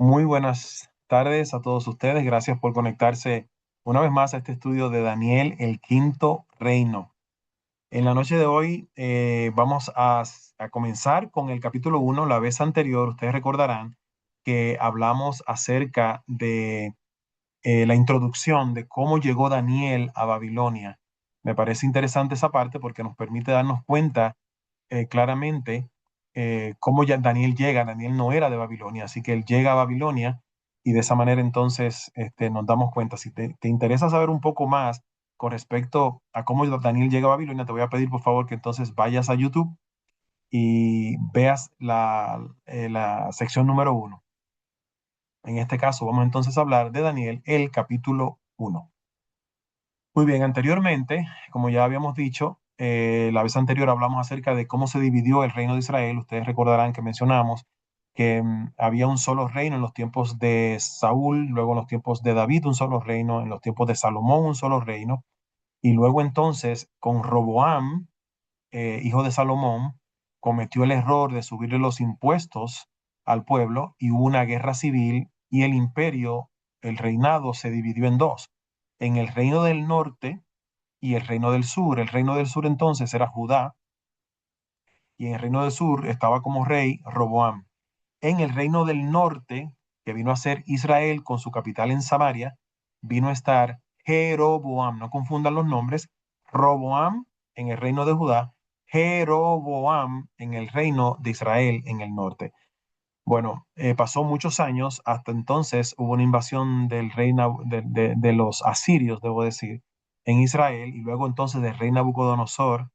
Muy buenas tardes a todos ustedes. Gracias por conectarse una vez más a este estudio de Daniel, el quinto reino. En la noche de hoy vamos a comenzar con el capítulo uno. La vez anterior, ustedes recordarán que hablamos acerca de la introducción de cómo llegó Daniel a Babilonia. Me parece interesante esa parte porque nos permite darnos cuenta claramente cómo ya Daniel llega. Daniel no era de Babilonia, así que él llega a Babilonia y de esa manera entonces nos damos cuenta. Si te interesa saber un poco más con respecto a cómo Daniel llega a Babilonia, te voy a pedir por favor que entonces vayas a YouTube y veas la sección número uno. En este caso vamos entonces a hablar de Daniel, el capítulo uno. Muy bien, anteriormente, como ya habíamos dicho, la vez anterior hablamos acerca de cómo se dividió el reino de Israel. Ustedes recordarán que mencionamos que había un solo reino en los tiempos de Saúl, luego en los tiempos de David un solo reino, en los tiempos de Salomón un solo reino, y luego entonces con Roboam, hijo de Salomón, cometió el error de subirle los impuestos al pueblo y hubo una guerra civil y el imperio, el reinado se dividió en dos. En el reino del norte y el reino del sur. El reino del sur entonces era Judá y en el reino del sur estaba como rey Roboam. En el reino del norte, que vino a ser Israel con su capital en Samaria, vino a estar Jeroboam. No confundan los nombres. Roboam en el reino de Judá, Jeroboam en el reino de Israel en el norte. Bueno, pasó muchos años, hasta entonces hubo una invasión del reino de los asirios, debo decir, en Israel, y luego entonces del rey Nabucodonosor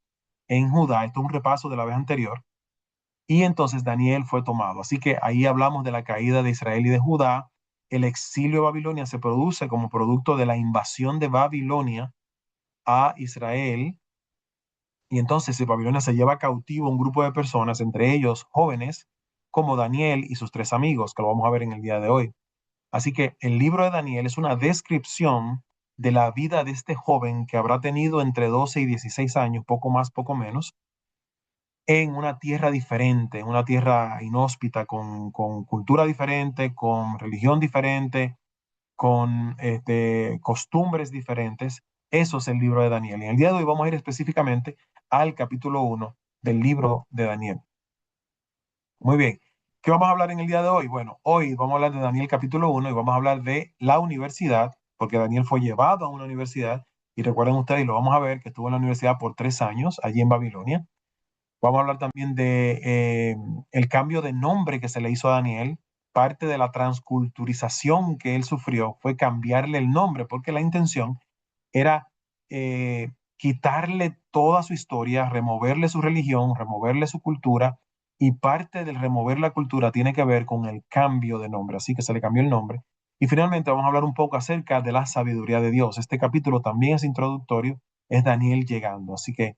en Judá. Esto es un repaso de la vez anterior. Y entonces Daniel fue tomado. Así que ahí hablamos de la caída de Israel y de Judá. El exilio a Babilonia se produce como producto de la invasión de Babilonia a Israel. Y entonces en Babilonia se lleva cautivo un grupo de personas, entre ellos jóvenes, como Daniel y sus tres amigos, que lo vamos a ver en el día de hoy. Así que el libro de Daniel es una descripción de la vida de este joven que habrá tenido entre 12 y 16 años, poco más, poco menos, en una tierra diferente, en una tierra inhóspita, con cultura diferente, con religión diferente, con costumbres diferentes. Eso es el libro de Daniel. Y en el día de hoy vamos a ir específicamente al capítulo uno del libro de Daniel. Muy bien. ¿Qué vamos a hablar en el día de hoy? Bueno, hoy vamos a hablar de Daniel capítulo uno y vamos a hablar de la universidad, porque Daniel fue llevado a una universidad y recuerden ustedes, y lo vamos a ver, que estuvo en la universidad por 3 años allí en Babilonia. Vamos a hablar también de el cambio de nombre que se le hizo a Daniel. Parte de la transculturización que él sufrió fue cambiarle el nombre, porque la intención era quitarle toda su historia, removerle su religión, removerle su cultura, y parte del remover la cultura tiene que ver con el cambio de nombre, así que se le cambió el nombre. Y finalmente vamos a hablar un poco acerca de la sabiduría de Dios. Este capítulo también es introductorio, es Daniel llegando, así que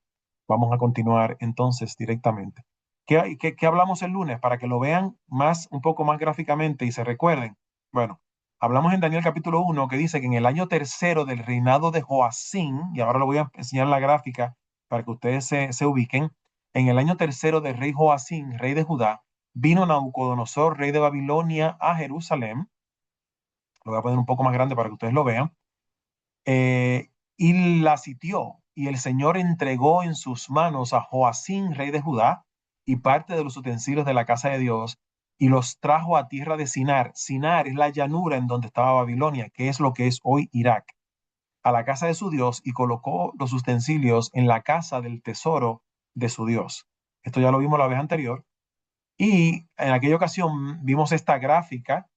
vamos a continuar entonces directamente. ¿Qué hablamos el lunes? Para que lo vean más, un poco más gráficamente y se recuerden. Bueno, hablamos en Daniel capítulo uno que dice que en el año tercero del reinado de Joacín, y ahora lo voy a enseñar la gráfica para que ustedes se ubiquen, en el año tercero del rey Joacín, rey de Judá, vino Nabucodonosor, rey de Babilonia, a Jerusalén. Lo voy a poner un poco más grande para que ustedes lo vean. Y la sitió, y el Señor entregó en sus manos a Joacín, rey de Judá, y parte de los utensilios de la casa de Dios, y los trajo a tierra de Sinar. Sinar es la llanura en donde estaba Babilonia, que es lo que es hoy Irak, a la casa de su Dios, y colocó los utensilios en la casa del tesoro de su Dios. Esto ya lo vimos la vez anterior. Y en aquella ocasión vimos esta gráfica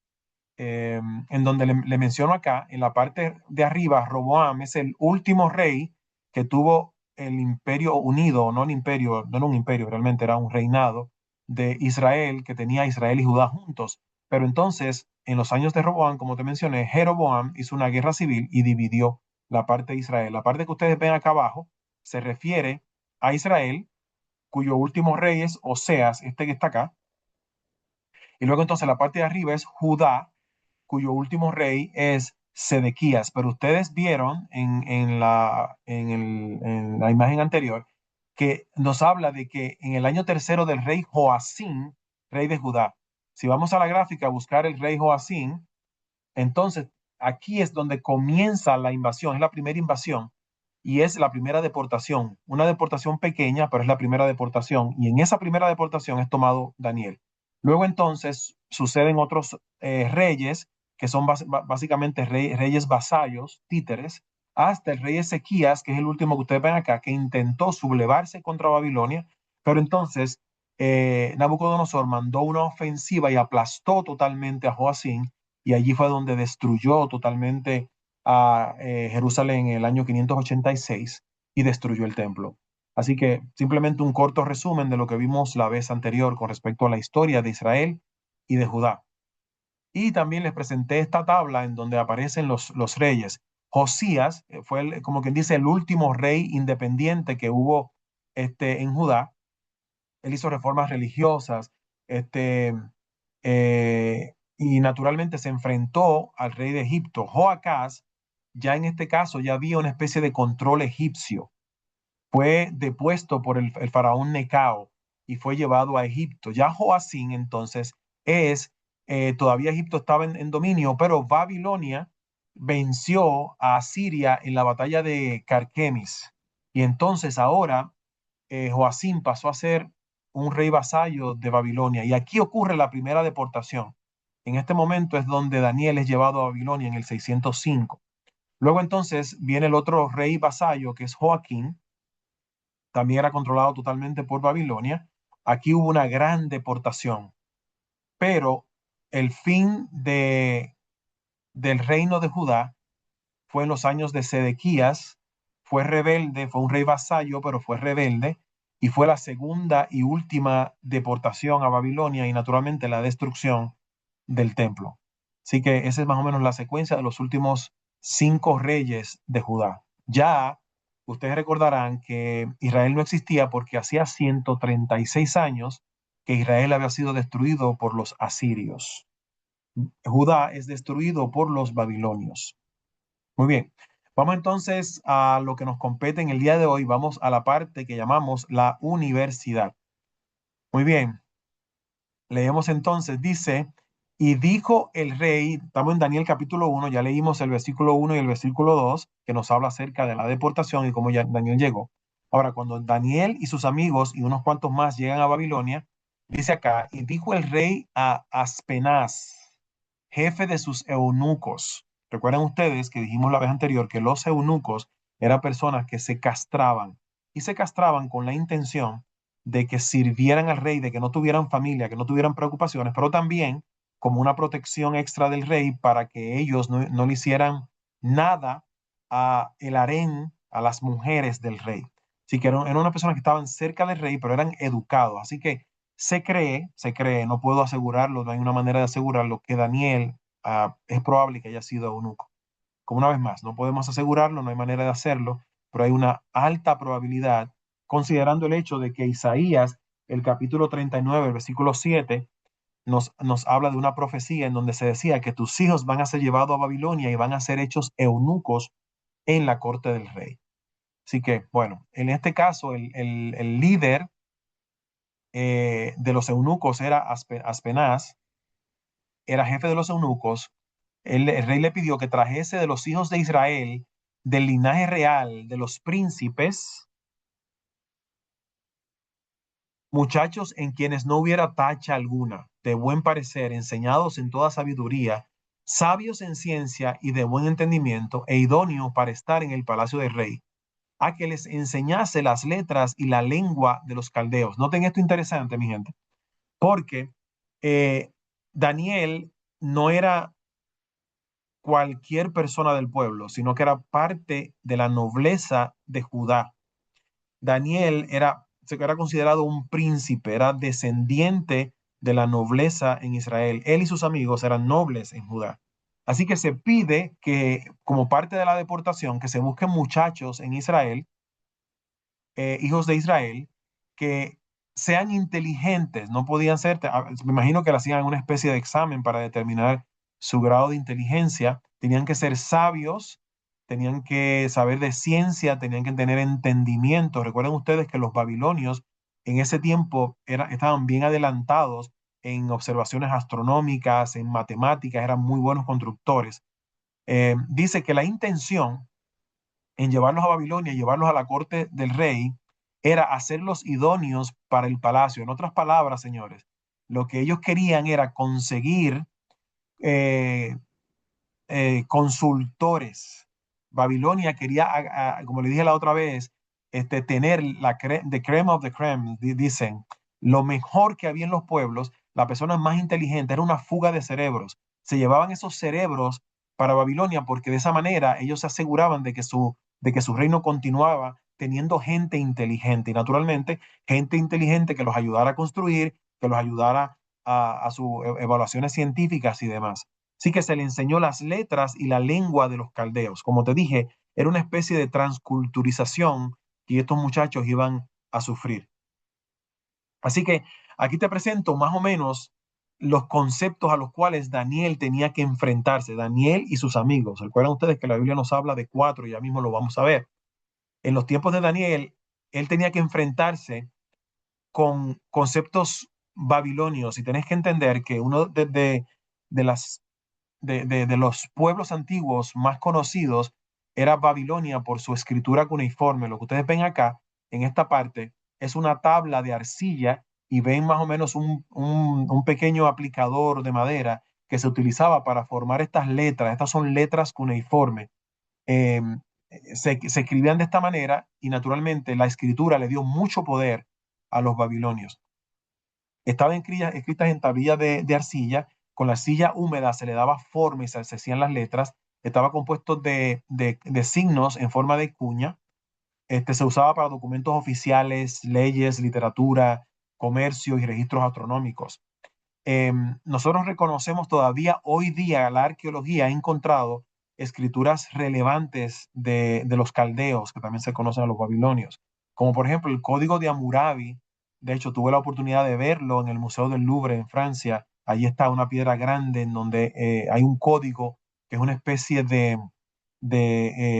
en donde le menciono acá, en la parte de arriba, Roboam es el último rey que tuvo el imperio unido, no el imperio, no era un imperio, realmente era un reinado de Israel que tenía Israel y Judá juntos. Pero entonces, en los años de Roboam, como te mencioné, Jeroboam hizo una guerra civil y dividió la parte de Israel. La parte que ustedes ven acá abajo se refiere a Israel, cuyo último rey es Oseas, este que está acá. Y luego entonces la parte de arriba es Judá, cuyo último rey es Sedequías. Pero ustedes vieron en la imagen anterior que nos habla de que en el año tercero del rey Joacín, rey de Judá. Si vamos a la gráfica a buscar el rey Joacín, entonces aquí es donde comienza la invasión, es la primera invasión y es la primera deportación. Una deportación pequeña, pero es la primera deportación. Y en esa primera deportación es tomado Daniel. Luego entonces suceden otros reyes que son básicamente reyes vasallos, títeres, hasta el rey Ezequías, que es el último que ustedes ven acá, que intentó sublevarse contra Babilonia, pero entonces Nabucodonosor mandó una ofensiva y aplastó totalmente a Joacín, y allí fue donde destruyó totalmente a Jerusalén en el año 586 y destruyó el templo. Así que simplemente un corto resumen de lo que vimos la vez anterior con respecto a la historia de Israel y de Judá. Y también les presenté esta tabla en donde aparecen los reyes. Josías fue, como quien dice, el último rey independiente que hubo en Judá. Él hizo reformas religiosas, y naturalmente se enfrentó al rey de Egipto. Joacás, ya en este caso, ya había una especie de control egipcio. Fue depuesto por el faraón Necao y fue llevado a Egipto. Ya Joacín, entonces, todavía Egipto estaba en dominio, pero Babilonia venció a Asiria en la batalla de Carquemis. Y entonces ahora Joacín pasó a ser un rey vasallo de Babilonia. Y aquí ocurre la primera deportación. En este momento es donde Daniel es llevado a Babilonia en el 605. Luego entonces viene el otro rey vasallo, que es Joaquín, también era controlado totalmente por Babilonia. Aquí hubo una gran deportación, pero el fin del reino de Judá fue en los años de Sedequías. Fue rebelde, fue un rey vasallo, pero fue rebelde, y fue la segunda y última deportación a Babilonia y naturalmente la destrucción del templo. Así que esa es más o menos la secuencia de los últimos 5 reyes de Judá. Ya ustedes recordarán que Israel no existía porque hacía 136 años que Israel había sido destruido por los asirios. Judá es destruido por los babilonios. Muy bien. Vamos entonces a lo que nos compete en el día de hoy. Vamos a la parte que llamamos la universidad. Muy bien. Leemos entonces, dice, y dijo el rey, estamos en Daniel capítulo 1, ya leímos el versículo 1 y el versículo 2, que nos habla acerca de la deportación y cómo ya Daniel llegó. Ahora, cuando Daniel y sus amigos y unos cuantos más llegan a Babilonia, dice acá, y dijo el rey a Aspenaz, jefe de sus eunucos. Recuerden ustedes que dijimos la vez anterior que los eunucos eran personas que se castraban y se castraban con la intención de que sirvieran al rey, de que no tuvieran familia, que no tuvieran preocupaciones, pero también como una protección extra del rey para que ellos no le hicieran nada a el harén, a las mujeres del rey. Así que eran una persona que estaban cerca del rey, pero eran educados. Así que se cree, no puedo asegurarlo, no hay una manera de asegurarlo, que Daniel es probable que haya sido eunuco. Como una vez más, no podemos asegurarlo, no hay manera de hacerlo, pero hay una alta probabilidad, considerando el hecho de que Isaías, el capítulo 39, el versículo 7, nos habla de una profecía en donde se decía que tus hijos van a ser llevados a Babilonia y van a ser hechos eunucos en la corte del rey. Así que, bueno, en este caso, el líder de los eunucos era Aspenaz, era jefe de los eunucos. El rey le pidió que trajese de los hijos de Israel, del linaje real, de los príncipes, muchachos en quienes no hubiera tacha alguna, de buen parecer, enseñados en toda sabiduría, sabios en ciencia y de buen entendimiento, e idóneos para estar en el palacio del rey, a que les enseñase las letras y la lengua de los caldeos. Noten esto interesante, mi gente, porque eh, Daniel no era cualquier persona del pueblo, sino que era parte de la nobleza de Judá. Daniel era considerado un príncipe, era descendiente de la nobleza en Israel. Él y sus amigos eran nobles en Judá. Así que se pide que, como parte de la deportación, que se busquen muchachos en Israel, hijos de Israel, que sean inteligentes, no podían ser, me imagino que le hacían una especie de examen para determinar su grado de inteligencia, tenían que ser sabios, tenían que saber de ciencia, tenían que tener entendimiento. Recuerden ustedes que los babilonios en ese tiempo estaban bien adelantados en observaciones astronómicas, en matemáticas, eran muy buenos constructores. Dice que la intención en llevarlos a Babilonia, llevarlos a la corte del rey, era hacerlos idóneos para el palacio. En otras palabras, señores, lo que ellos querían era conseguir eh, consultores. Babilonia quería, como le dije la otra vez, tener the creme of the creme, dicen, lo mejor que había en los pueblos, la persona más inteligente, era una fuga de cerebros. Se llevaban esos cerebros para Babilonia porque de esa manera ellos se aseguraban de que su reino continuaba teniendo gente inteligente y naturalmente gente inteligente que los ayudara a construir, que los ayudara a sus evaluaciones científicas y demás. Sí que se le enseñó las letras y la lengua de los caldeos. Como te dije, era una especie de transculturización que estos muchachos iban a sufrir. Así que aquí te presento más o menos los conceptos a los cuales Daniel tenía que enfrentarse, Daniel y sus amigos. Recuerdan ustedes que la Biblia nos habla de 4 y ya mismo lo vamos a ver. En los tiempos de Daniel, él tenía que enfrentarse con conceptos babilonios y tenés que entender que uno de las de los pueblos antiguos más conocidos era Babilonia por su escritura cuneiforme. Lo que ustedes ven acá, en esta parte, es una tabla de arcilla y ven más o menos un pequeño aplicador de madera que se utilizaba para formar estas letras. Estas son letras cuneiformes. Eh, se escribían de esta manera y naturalmente la escritura le dio mucho poder a los babilonios. Estaban escritas en tablillas de arcilla, con la arcilla húmeda se le daba forma y se hacían las letras, estaba compuesto de signos en forma de cuña, se usaba para documentos oficiales, leyes, literatura, comercio y registros astronómicos. Nosotros reconocemos todavía hoy día, la arqueología ha encontrado escrituras relevantes de los caldeos, que también se conocen a los babilonios, como por ejemplo el Código de Hammurabi. De hecho, tuve la oportunidad de verlo en el Museo del Louvre en Francia. Allí está una piedra grande en donde hay un código que es una especie de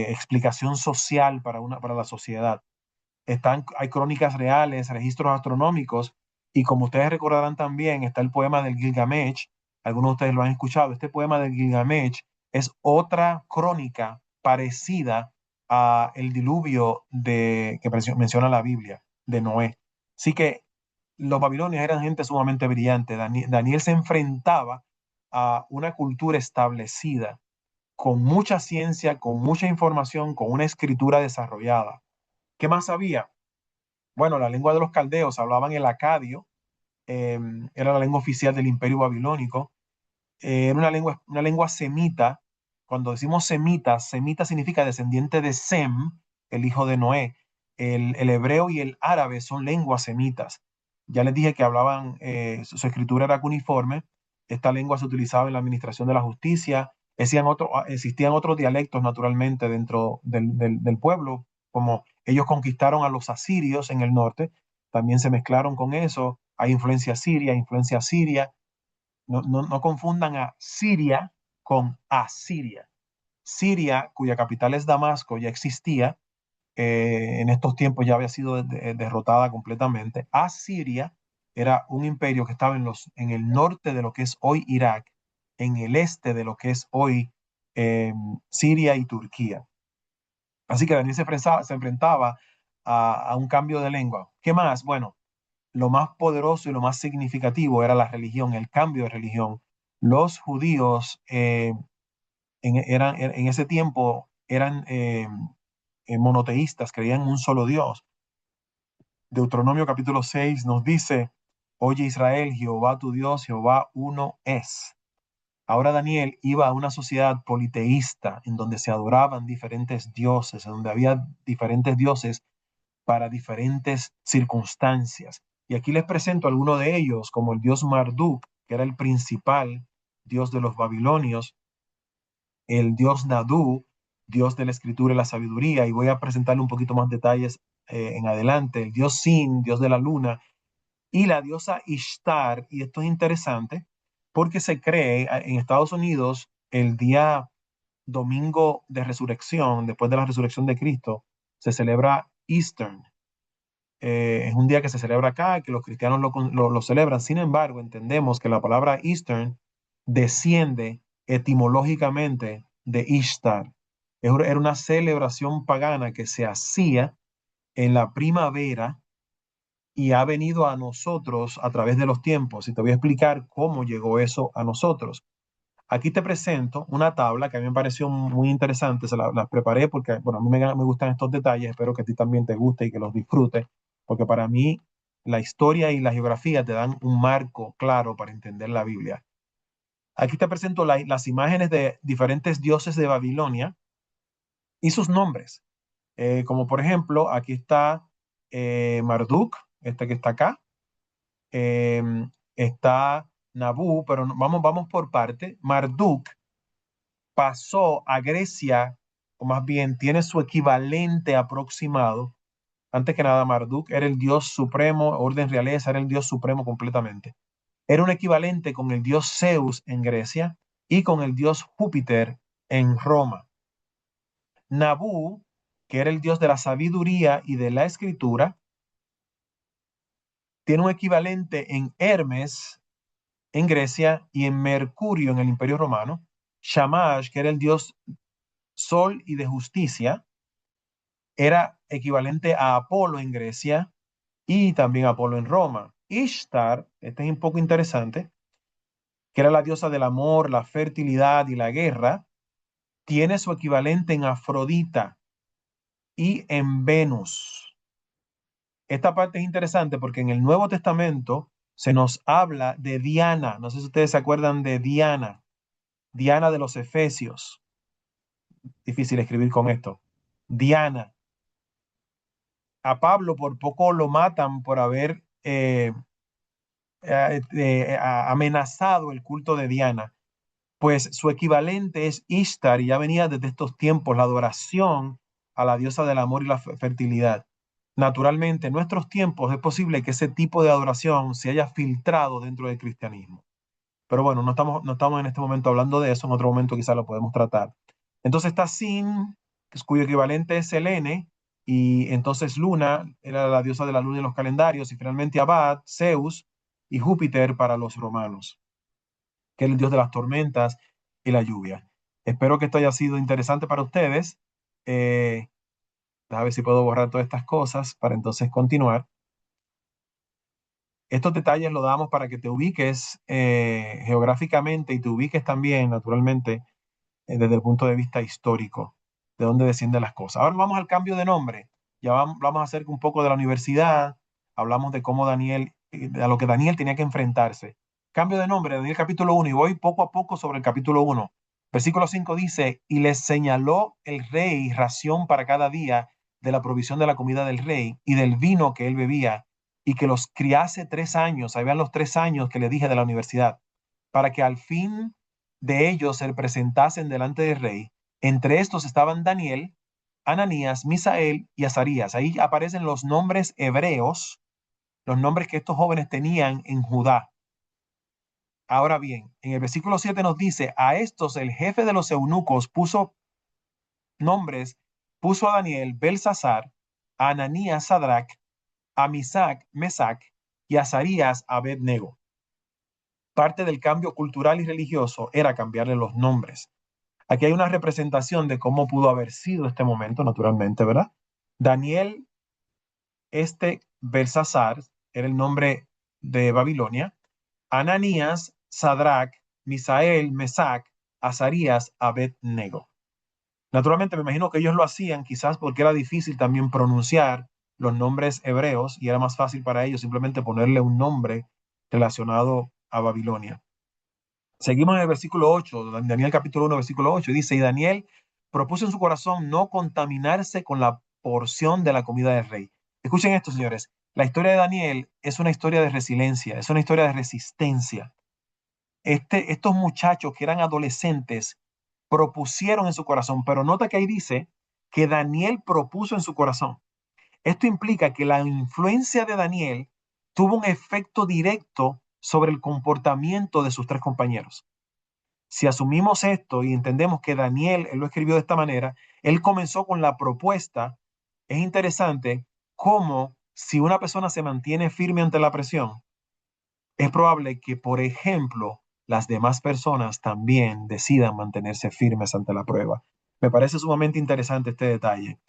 explicación social para la sociedad. Hay crónicas reales, registros astronómicos, y como ustedes recordarán también, está el poema del Gilgamesh. Algunos de ustedes lo han escuchado. Este poema del Gilgamesh es otra crónica parecida a el diluvio que menciona la Biblia, de Noé. Así que los babilonios eran gente sumamente brillante. Daniel se enfrentaba a una cultura establecida, con mucha ciencia, con mucha información, con una escritura desarrollada. ¿Qué más había? Bueno, la lengua de los caldeos hablaban el acadio, eh, era la lengua oficial del imperio babilónico, era una lengua semita. Cuando decimos semita, semita significa descendiente de Sem, el hijo de Noé. El hebreo y el árabe son lenguas semitas. Ya les dije que hablaban, su escritura era cuneiforme. Esta lengua se utilizaba en la administración de la justicia. Existían otros dialectos naturalmente dentro del pueblo, como ellos conquistaron a los asirios en el norte, también se mezclaron con eso. Hay influencia siria. No confundan a Siria con Asiria. Siria, cuya capital es Damasco, ya existía. En estos tiempos ya había sido derrotada completamente. Asiria era un imperio que estaba en el norte de lo que es hoy Irak, en el este de lo que es hoy Siria y Turquía. Así que Daniel se enfrentaba a un cambio de lengua. ¿Qué más? Bueno, lo más poderoso y lo más significativo era la religión, el cambio de religión. Los judíos en ese tiempo eran monoteístas, creían en un solo Dios. Deuteronomio capítulo 6 nos dice: Oye Israel, Jehová tu Dios, Jehová uno es. Ahora Daniel iba a una sociedad politeísta en donde se adoraban diferentes dioses, en donde había diferentes dioses para diferentes circunstancias. Y aquí les presento algunos de ellos, como el dios Marduk, que era el principal dios de los babilonios, el dios Nadu, dios de la escritura y la sabiduría, y voy a presentarle un poquito más detalles en adelante, el dios Sin, dios de la luna, y la diosa Ishtar. Y esto es interesante porque se cree en Estados Unidos el día domingo de resurrección, después de la resurrección de Cristo, se celebra Eastern. es un día que se celebra acá, que los cristianos lo celebran. Sin embargo, entendemos que la palabra Eastern desciende etimológicamente de Ishtar. Era una celebración pagana que se hacía en la primavera y ha venido a nosotros a través de los tiempos. Y te voy a explicar cómo llegó eso a nosotros. Aquí te presento una tabla que a mí me pareció muy interesante. La preparé porque, bueno, a mí me gustan estos detalles. Espero que a ti también te guste y que los disfrutes, porque para mí la historia y la geografía te dan un marco claro para entender la Biblia. Aquí te presento las imágenes de diferentes dioses de Babilonia y sus nombres. Como por ejemplo, aquí está Marduk, este que está acá. Eh, Está Nabú, pero vamos por parte. Marduk pasó a Grecia, o más bien tiene su equivalente aproximado. Antes que nada, Marduk era el dios supremo, orden realeza, era el dios supremo completamente. Era un equivalente con el dios Zeus en Grecia y con el dios Júpiter en Roma. Nabú, que era el dios de la sabiduría y de la escritura, tiene un equivalente en Hermes en Grecia y en Mercurio en el Imperio Romano. Shamash, que era el dios sol y de justicia, era equivalente a Apolo en Grecia y también a Apolo en Roma. Ishtar, este es un poco interesante, que era la diosa del amor, la fertilidad y la guerra, tiene su equivalente en Afrodita y en Venus. Esta parte es interesante porque en el Nuevo Testamento se nos habla de Diana. No sé si ustedes se acuerdan de Diana, Diana de los Efesios. Difícil escribir con esto. Diana. A Pablo por poco lo matan por haber amenazado el culto de Diana, pues su equivalente es Ishtar y ya venía desde estos tiempos la adoración a la diosa del amor y la fertilidad. Naturalmente, en nuestros tiempos es posible que ese tipo de adoración se haya filtrado dentro del cristianismo. Pero bueno, no estamos en este momento hablando de eso, en otro momento quizás lo podemos tratar. Entonces está Sin, cuyo equivalente es Selene, y entonces Luna era la diosa de la luna y los calendarios, y finalmente Abad, Zeus y Júpiter para los romanos, que es el dios de las tormentas y la lluvia. Espero que esto haya sido interesante para ustedes. Eh, a ver si puedo borrar todas estas cosas para entonces continuar. Estos detalles los damos para que te ubiques geográficamente y te ubiques también, naturalmente, desde el punto de vista histórico, de dónde descienden las cosas. Ahora vamos al cambio de nombre. Ya vamos a hacer un poco de la universidad, hablamos de cómo Daniel, a lo que Daniel tenía que enfrentarse. Cambio de nombre, Daniel capítulo 1, y voy poco a poco sobre el capítulo 1. Versículo 5 dice, y les señaló el rey ración para cada día de la provisión de la comida del rey y del vino que él bebía, y que los criase 3 años, ahí vean los 3 años que le dije de la universidad, para que al fin de ellos se presentasen delante del rey. Entre estos estaban Daniel, Ananías, Misael y Azarías. Ahí aparecen los nombres hebreos, los nombres que estos jóvenes tenían en Judá. Ahora bien, en el versículo 7 nos dice, a estos el jefe de los eunucos puso nombres, puso a Daniel, Belsasar, a Ananías, Sadrach, a Misac, Mesac y a Azarías, Abednego. Parte del cambio cultural y religioso era cambiarle los nombres. Aquí hay una representación de cómo pudo haber sido este momento, naturalmente, ¿verdad? Daniel, Belsasar, era el nombre de Babilonia. Ananías, Sadrach, Misael, Mesac, Azarías, Abednego. Naturalmente, me imagino que ellos lo hacían quizás porque era difícil también pronunciar los nombres hebreos y era más fácil para ellos simplemente ponerle un nombre relacionado a Babilonia. Seguimos en el versículo 8, Daniel capítulo 1, versículo 8, dice, y Daniel propuso en su corazón no contaminarse con la porción de la comida del rey. Escuchen esto, señores. La historia de Daniel es una historia de resiliencia, es una historia de resistencia. Estos muchachos que eran adolescentes propusieron en su corazón, pero nota que ahí dice que Daniel propuso en su corazón. Esto implica que la influencia de Daniel tuvo un efecto directo sobre el comportamiento de sus 3 compañeros. Si asumimos esto y entendemos que Daniel, él lo escribió de esta manera, él comenzó con la propuesta. Es interesante cómo si una persona se mantiene firme ante la presión, es probable que, por ejemplo, las demás personas también decidan mantenerse firmes ante la prueba. Me parece sumamente interesante este detalle.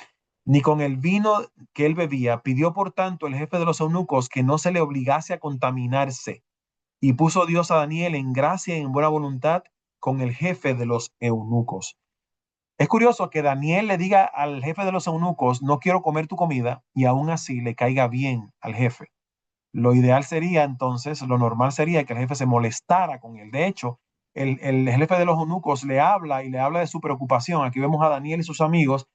Ni con el vino que él bebía, pidió por tanto el jefe de los eunucos que no se le obligase a contaminarse. Y puso Dios a Daniel en gracia y en buena voluntad con el jefe de los eunucos. Es curioso que Daniel le diga al jefe de los eunucos, no quiero comer tu comida, y aún así le caiga bien al jefe. Lo ideal sería entonces, lo normal sería que el jefe se molestara con él. De hecho, el jefe de los eunucos le habla y le habla de su preocupación. Aquí vemos a Daniel y sus amigos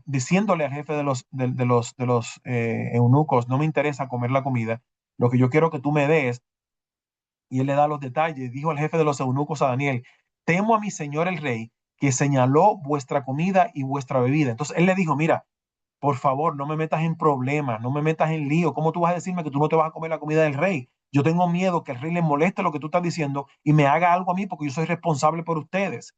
diciéndole al jefe de los eunucos, no me interesa comer la comida, lo que yo quiero que tú me des, y él le da los detalles. Dijo el jefe de los eunucos a Daniel, temo a mi señor el rey, que señaló vuestra comida y vuestra bebida. Entonces él le dijo, mira, por favor, no me metas en problemas, no me metas en lío. ¿Cómo tú vas a decirme que tú no te vas a comer la comida del rey? Yo tengo miedo que el rey le moleste lo que tú estás diciendo y me haga algo a mí porque yo soy responsable por ustedes.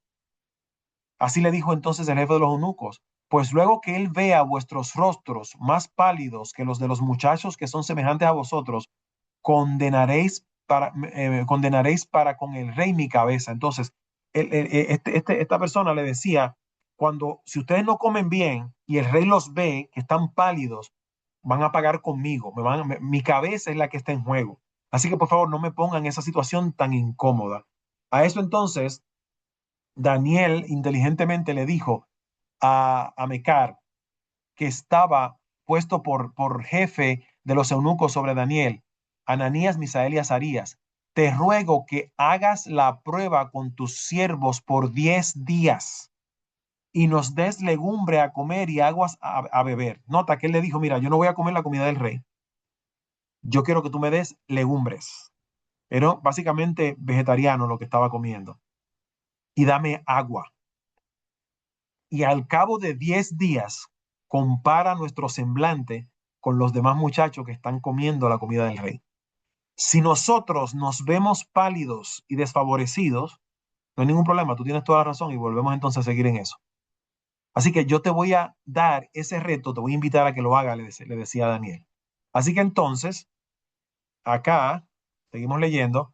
Así le dijo entonces el jefe de los eunucos, pues luego que él vea vuestros rostros más pálidos que los de los muchachos que son semejantes a vosotros, condenaréis para con el rey mi cabeza. Entonces, esta persona le decía, si ustedes no comen bien y el rey los ve que están pálidos, van a pagar conmigo, mi cabeza es la que está en juego. Así que por favor no me pongan en esa situación tan incómoda. A eso entonces, Daniel inteligentemente le dijo a Mecar, que estaba puesto por jefe de los eunucos sobre Daniel, Ananías, Misael y Azarías, te ruego que hagas la prueba con tus siervos por 10 días y nos des legumbre a comer y aguas a beber. Nota que él le dijo, mira, yo no voy a comer la comida del rey, yo quiero que tú me des legumbres. Era básicamente vegetariano lo que estaba comiendo. Y dame agua. Y al cabo de 10 días, compara nuestro semblante con los demás muchachos que están comiendo la comida del rey. Si nosotros nos vemos pálidos y desfavorecidos, no hay ningún problema, tú tienes toda la razón y volvemos entonces a seguir en eso. Así que yo te voy a dar ese reto, te voy a invitar a que lo haga, le decía a Daniel. Así que entonces, acá, seguimos leyendo,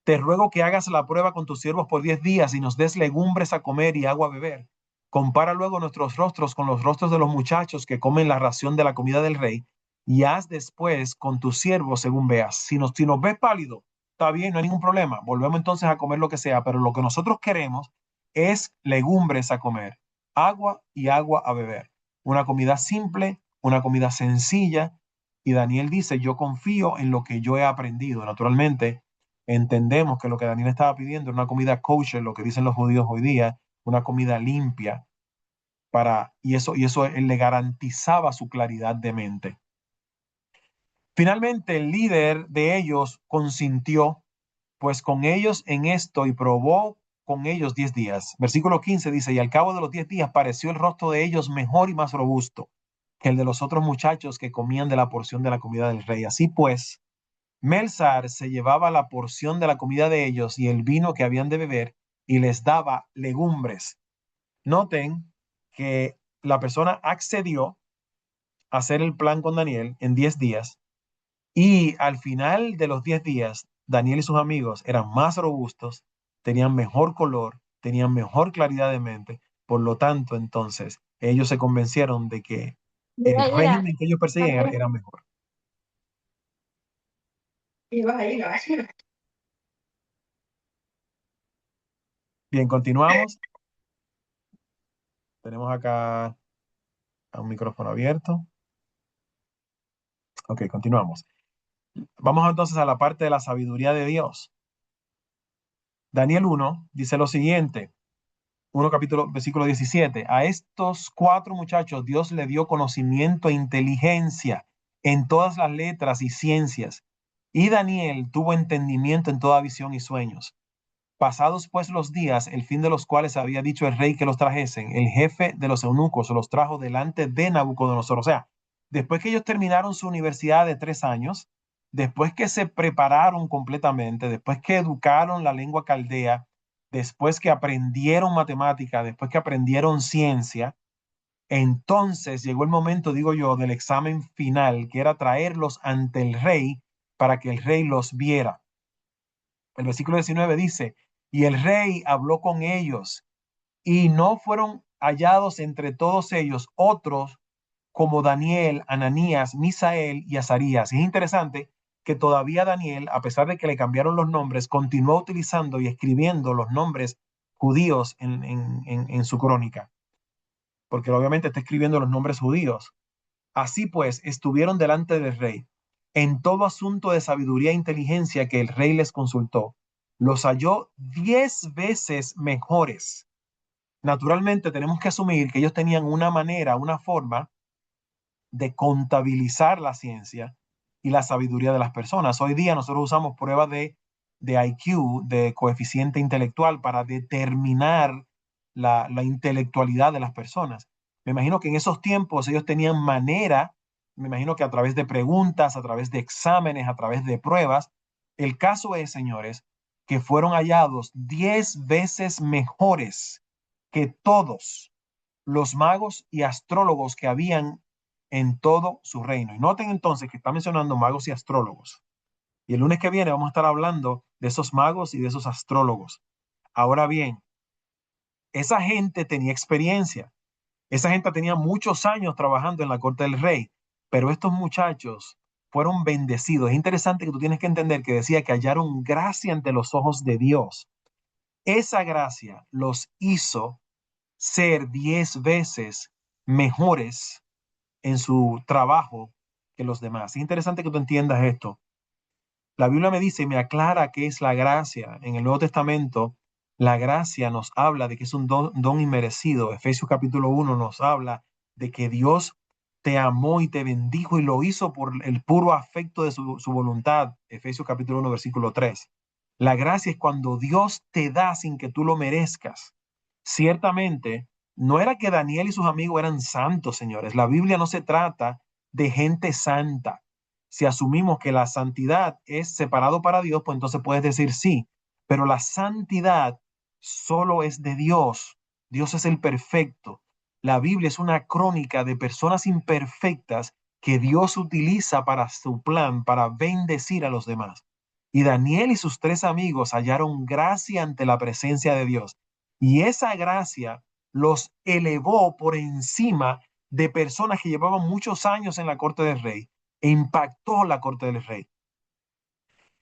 te ruego que hagas la prueba con tus siervos por 10 días y nos des legumbres a comer y agua a beber. Compara luego nuestros rostros con los rostros de los muchachos que comen la ración de la comida del rey y haz después con tus siervos según veas. Si nos ves pálido, está bien, no hay ningún problema. Volvemos entonces a comer lo que sea, pero lo que nosotros queremos es legumbres a comer, agua y agua a beber. Una comida simple, una comida sencilla. Y Daniel dice, yo confío en lo que yo he aprendido. Naturalmente, entendemos que lo que Daniel estaba pidiendo era una comida kosher, lo que dicen los judíos hoy día, una comida limpia, y eso él le garantizaba su claridad de mente. Finalmente, el líder de ellos consintió, pues con ellos en esto y probó con ellos 10 días. Versículo 15 dice, y al cabo de los 10 días pareció el rostro de ellos mejor y más robusto que el de los otros muchachos que comían de la porción de la comida del rey. Así pues, Melzar se llevaba la porción de la comida de ellos y el vino que habían de beber y les daba legumbres. Noten que la persona accedió a hacer el plan con Daniel en 10 días y al final de los 10 días, Daniel y sus amigos eran más robustos, tenían mejor color, tenían mejor claridad de mente. Por lo tanto, entonces, ellos se convencieron de que el Mira, mira, régimen que ellos perseguían era mejor. Bien, continuamos. Tenemos acá a un micrófono abierto. Ok, continuamos. Vamos entonces a la parte de la sabiduría de Dios. Daniel 1 dice lo siguiente, 1 capítulo, versículo 17. A estos 4 muchachos Dios le dio conocimiento e inteligencia en todas las letras y ciencias. Y Daniel tuvo entendimiento en toda visión y sueños. Pasados pues los días, el fin de los cuales había dicho el rey que los trajesen, el jefe de los eunucos los trajo delante de Nabucodonosor. O sea, después que ellos terminaron su universidad de 3 años, después que se prepararon completamente, después que educaron la lengua caldea, después que aprendieron matemática, después que aprendieron ciencia, Entonces llegó el momento, digo yo, del examen final, que era traerlos ante el rey para que el rey los viera. El versículo 19 dice, y el rey habló con ellos y no fueron hallados entre todos ellos otros como Daniel, Ananías, Misael y Azarías. Y es interesante que todavía Daniel, a pesar de que le cambiaron los nombres, continuó utilizando y escribiendo los nombres judíos en su crónica, porque obviamente está escribiendo los nombres judíos. Así pues, estuvieron delante del rey en todo asunto de sabiduría e inteligencia que el rey les consultó. Los halló 10 veces mejores. Naturalmente, tenemos que asumir que ellos tenían una manera, una forma de contabilizar la ciencia y la sabiduría de las personas. Hoy día nosotros usamos pruebas de IQ, de coeficiente intelectual, para determinar la intelectualidad de las personas. Me imagino que en esos tiempos ellos tenían manera, me imagino que a través de preguntas, a través de exámenes, a través de pruebas. El caso es, señores, que fueron hallados 10 veces mejores que todos los magos y astrólogos que habían en todo su reino. Y noten entonces que está mencionando magos y astrólogos. Y el lunes que viene vamos a estar hablando de esos magos y de esos astrólogos. Ahora bien, esa gente tenía experiencia. Esa gente tenía muchos años trabajando en la corte del rey, pero estos muchachos fueron bendecidos. Es interesante que tú tienes que entender que decía que hallaron gracia ante los ojos de Dios. Esa gracia los hizo ser 10 veces mejores en su trabajo que los demás. Es interesante que tú entiendas esto. La Biblia me dice y me aclara qué es la gracia. En el Nuevo Testamento, la gracia nos habla de que es un don inmerecido. Efesios capítulo 1 nos habla de que Dios te amó y te bendijo y lo hizo por el puro afecto de su voluntad. Efesios capítulo 1 versículo 3. La gracia es cuando Dios te da sin que tú lo merezcas. Ciertamente, no era que Daniel y sus amigos eran santos, señores. La Biblia no se trata de gente santa. Si asumimos que la santidad es separado para Dios, pues entonces puedes decir sí, pero la santidad solo es de Dios. Dios es el perfecto. La Biblia es una crónica de personas imperfectas que Dios utiliza para su plan, para bendecir a los demás. Y Daniel y sus tres amigos hallaron gracia ante la presencia de Dios. Y esa gracia los elevó por encima de personas que llevaban muchos años en la corte del rey e impactó la corte del rey.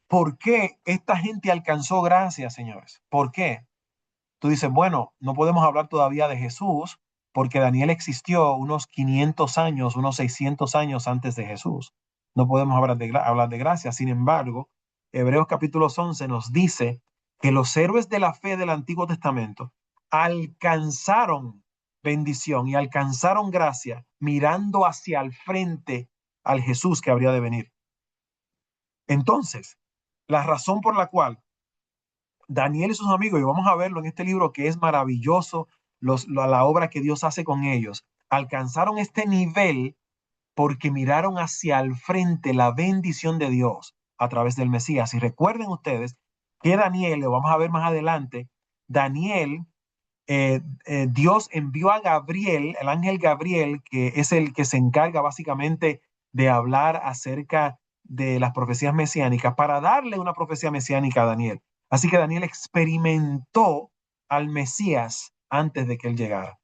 ¿Por qué esta gente alcanzó gracia, señores? ¿Por qué? Tú dices, bueno, no podemos hablar todavía de Jesús porque Daniel existió unos 500 años, unos 600 años antes de Jesús. No podemos hablar de gracia. Sin embargo, Hebreos capítulo 11 nos dice que los héroes de la fe del Antiguo Testamento alcanzaron bendición y alcanzaron gracia mirando hacia el frente al Jesús que habría de venir. Entonces, la razón por la cual Daniel y sus amigos, y vamos a verlo en este libro que es maravilloso, la obra que Dios hace con ellos, alcanzaron este nivel porque miraron hacia el frente la bendición de Dios a través del Mesías. Y recuerden ustedes que Daniel, lo vamos a ver más adelante, Daniel, Dios envió a Gabriel, el ángel Gabriel, que es el que se encarga básicamente de hablar acerca de las profecías mesiánicas, para darle una profecía mesiánica a Daniel. Así que Daniel experimentó al Mesías antes de que él llegara.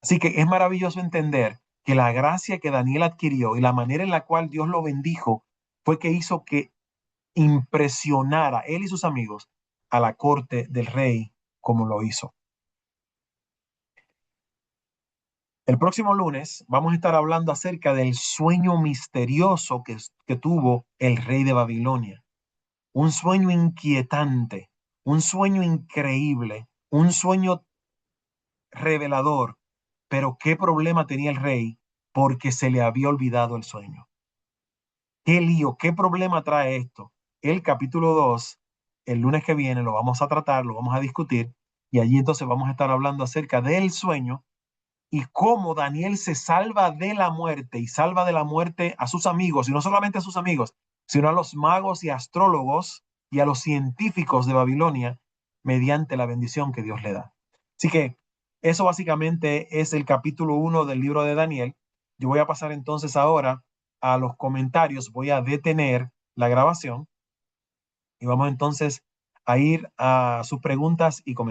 Así que es maravilloso entender que la gracia que Daniel adquirió y la manera en la cual Dios lo bendijo fue que hizo que impresionara él y sus amigos a la corte del rey como lo hizo. El próximo lunes vamos a estar hablando acerca del sueño misterioso que tuvo el rey de Babilonia. Un sueño inquietante, un sueño increíble, un sueño revelador. Pero ¿qué problema tenía el rey? Porque se le había olvidado el sueño. ¿Qué lío? ¿Qué problema trae esto? El capítulo 2, el lunes que viene, lo vamos a tratar, lo vamos a discutir. Y allí entonces vamos a estar hablando acerca del sueño y cómo Daniel se salva de la muerte y salva de la muerte a sus amigos, y no solamente a sus amigos, sino a los magos y astrólogos y a los científicos de Babilonia mediante la bendición que Dios le da. Así que Eso básicamente es el capítulo 1 del libro de Daniel. Yo voy a pasar entonces ahora a los comentarios. Voy a detener la grabación y vamos entonces a ir a sus preguntas y comentarios.